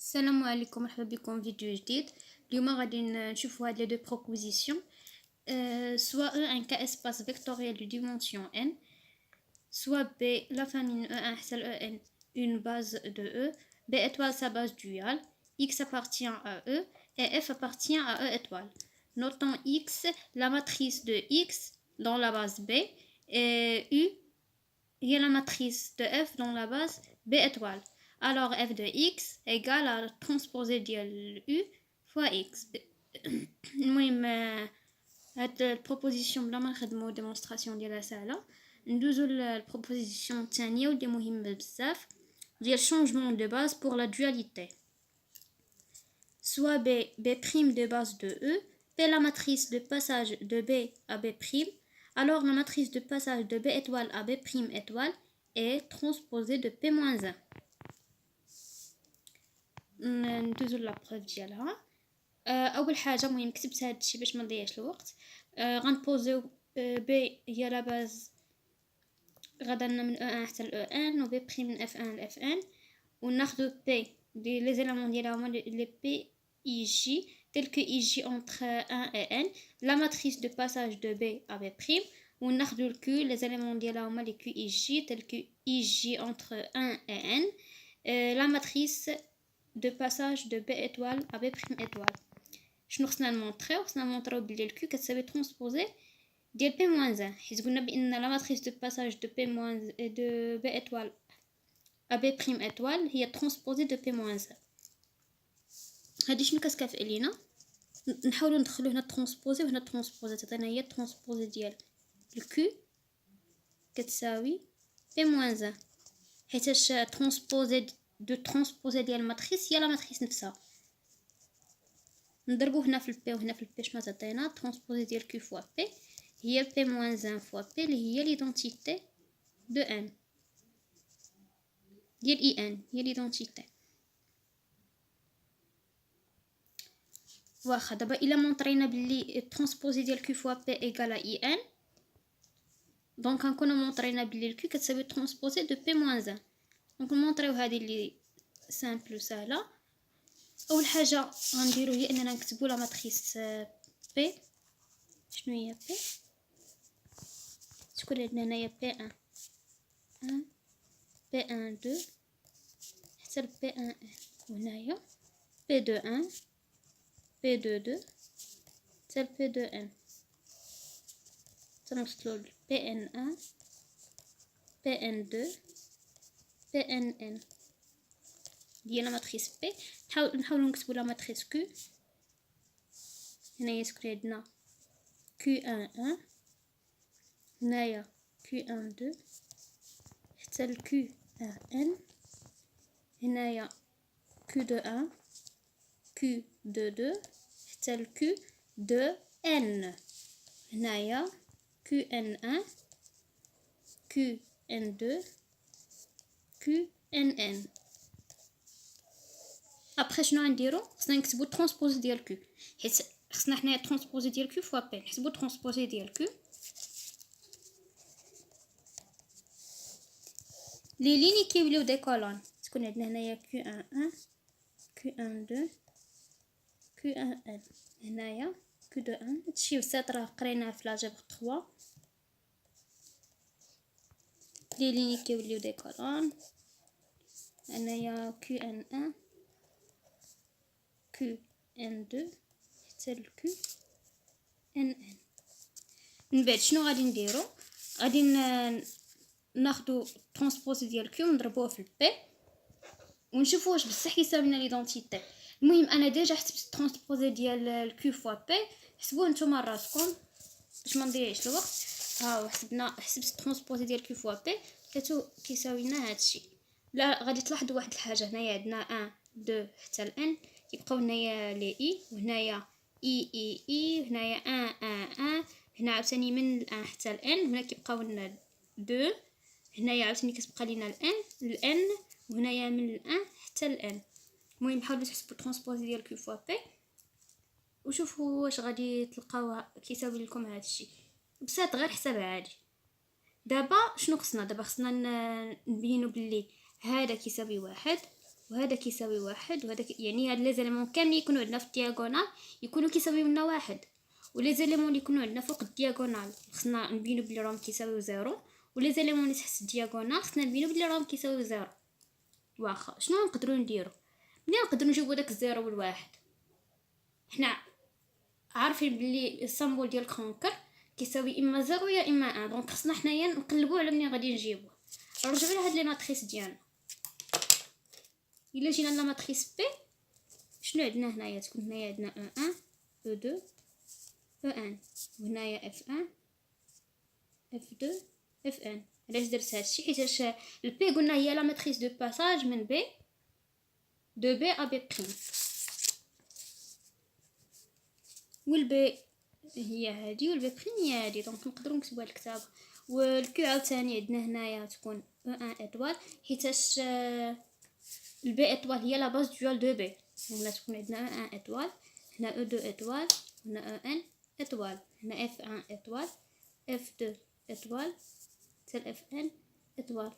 السلام عليكم، مرحبا بكم في فيديو جديد. اليوم غادي نشوفوا هاد لي دو بروبوزيسيون. soit E un cas espace vectoriel de dimension n, soit B la famille E1 حتى En une base de E, B étoile sa base duale, X appartient à E et F appartient à E étoile. Notons X la matrice de X dans la base B et U il y a la matrice de F dans la base B étoile. Alors f de x égale à la transposée de U fois x. المهم هاد البروبوزيسيون بلا ما نخدمو ديمونستراسيون ديالها ساهله. ندوزو للبروبوزيسيون الثانيه واللي مهمه بزاف ديال changement de base pour la dualité. Soit B' de base de E, P la matrice de passage de B à B', alors la matrice de passage de B étoile à B' étoile est transposée de P-1. ندوزو لا بروف ديالها. اول حاجه مهم كتبت هذا الشيء باش ما نضيعش الوقت. غنبوزيو بي هي لا باز غادا من E1 حتى ل E1 و B' من F1 ل F1 وناخذ P لي زيلامون ديالها هما لي P I J tel que IJ entre 1 et N, la matrice de passage de B à B' وناخذ ال Q les éléments ديالها هما لي QIJ tel que IJ entre 1 et N, la matrice de passage de B étoile à B' étoile. شنو خصنا نمونطريو؟ خصنا نمونطريو بلي الكيو كتساوي ترونسبوزي ديال بي موان 1 حيت قلنا بان لا ماتريس دو باساج دو بي موان دو بي ايطوال ا بي بريم ايطوال هي ترونسبوزي دو بي موان 1. هادي شنو كتكافئ لينا؟ نحاولوا ندخلو هنا ترونسبوزي وهنا ترونسبوزي تعطينا هي ترونسبوزي ديال الكيو كتساوي بي موان 1 حيتاش ترونسبوزي ديال الماتريس هي لا ماتريس نفسها. نضربو هنا في البي وهنا في البي شنو تعطينا؟ ترونسبوزي ديال كيو فوا بي هي بي موان 1 فوا بي اللي هي ليدونتيتي دو ان ديال اي ان هي ليدونتيتي. واخا دابا الا مونطرينا بلي ترونسبوزي ديال كيو فوا بي ايكال اي ان دونك غنكونو مونطرينا بلي الكيو كتساوي ترونسبوزي دو بي موان 1. دونك نمونطريو هذه اللي سامبل وسهله. اول حاجه غنديرو هي اننا نكتبو لا ماتريس بي. شنو هي بي؟ تكون عندنا هنايا بي 1 بي 1 2 حتى بي 1 وهنايا بي 2 1 بي 2 2 حتى بي 2 ان تنوصلو بي ان 1 بي ان 2 بي ان ان ديال لا ماتريس بي. نحاولو نكتبو لا ماتريس كيو. هنايا تكون عندنا كيو 1 1 هنايا كيو 1 2 حتى الكيو 1 ان هنايا كيو 2 1 كيو 2 2 حتى الكيو 2 ان هنايا كيو ان 1 كيو ان 2 كيو ان ان. ابخي شنو غنديرو؟ خصنا نكتبو ترونسبوزي ديال كيو حيت خصنا حنايا ترونسبوزي ديال كيو فوا بي. نحسبو ترونسبوزي ديال كيو لي ليني كيوليو دي كولون. تكون عندنا هنايا كيو 1 1 كيو 1 2 كيو 1 ان هنايا كيو 2 1. هادشي بسيط راه قريناه في لاجبر 3. لي ليني كيوليو دي كولون هنايا كيو 1 1 كيو ان 2 حتى الكيو ان ان. من بعد شنو غادي نديرو؟ غادي ناخدو ترونسبوزي ديال كيو ونضربوه في البي ونشوفوا واش بصح يساوينا ليدونتيتي. المهم انا ديجا حسبت ترونسبوزي ديال الكيو فوا بي. حسبوه نتوما راسكم باش ما نضيعش الوقت. ها حسبت ترونسبوزي ديال كيو فوا بي كيساوي لنا هادشي. لا غادي تلاحظوا واحد الحاجه. هنايا عندنا 1 2 حتى لان كيبقاو هنايا لي اي وهنايا اي هنايا 1 1 1 هنا عاوتاني من الان حتى لان هنا كيبقاو لنا 2 هنايا عاوتاني كتبقى لينا الان وهنايا من الان حتى الان. المهم حاولوا تحسبوا ترونسبوزي ديال كيو فوا بي وشوفوا واش غادي تلقاو كيساوي لكم هادشي. بساط غير حساب عادي. دابا شنو خصنا؟ دابا خصنا نبينوا بلي هذا كيساوي 1 وهذا كيساوي واحد، وهذا يعني هاد لي زيليمون كاملين يكونوا عندنا في الدياغونال يكونوا كيساويو لنا واحد، ولي زيليمون اللي يكونوا عندنا فوق الدياغونال خصنا نبينو بلي راهم كيساويو زيرو، ولي زيليمون اللي تحت الدياغونال خصنا نبينو بلي راهم كيساويو زيرو. واخا شنو نقدروا نديرو؟ ملي نقدروا نجيبو داك الزيرو والواحد، حنا عارفين بلي السامبول ديال الكونكر كيساوي اما زيرو يا اما ان، دونك خصنا حنايا نقلبوا على منين غادي نجيبوه. نرجعوا لهاد لي ماتريس ديالنا. الا جينا لا ماتريس بي شنو عندنا هنايا؟ تكون هنايا عندنا او 1 او 2 او 1، وهنايا اف 1 اف 2 اف 1. علاش درت هادشي؟ حيتاش البي قلنا هي لا ماتريس دو باساج من بي دو بي ا بي بريم، والبي هي هادي والبي بريم هي هادي، دونك نقدروا نكتبوها الكتابه. والكيو عاوتاني عندنا هنايا تكون او 1 ايطوال، حيتاش البي ايطوال هي لا باز ديال دو بي، هنا تكون عندنا او 1 ايطوال، هنا او 2 ايطوال، هنا او ان ايطوال، هنا اف 1 ايطوال، اف 2 ايطوال، حتى اف ان ايطوال.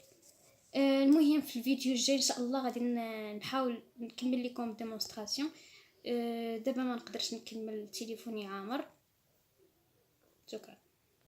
المهم في الفيديو الجاي ان شاء الله غادي نحاول نكمل لكم ديمونستراسيون. دابا ما نقدرش نكمل، تليفوني عامر. شكرا.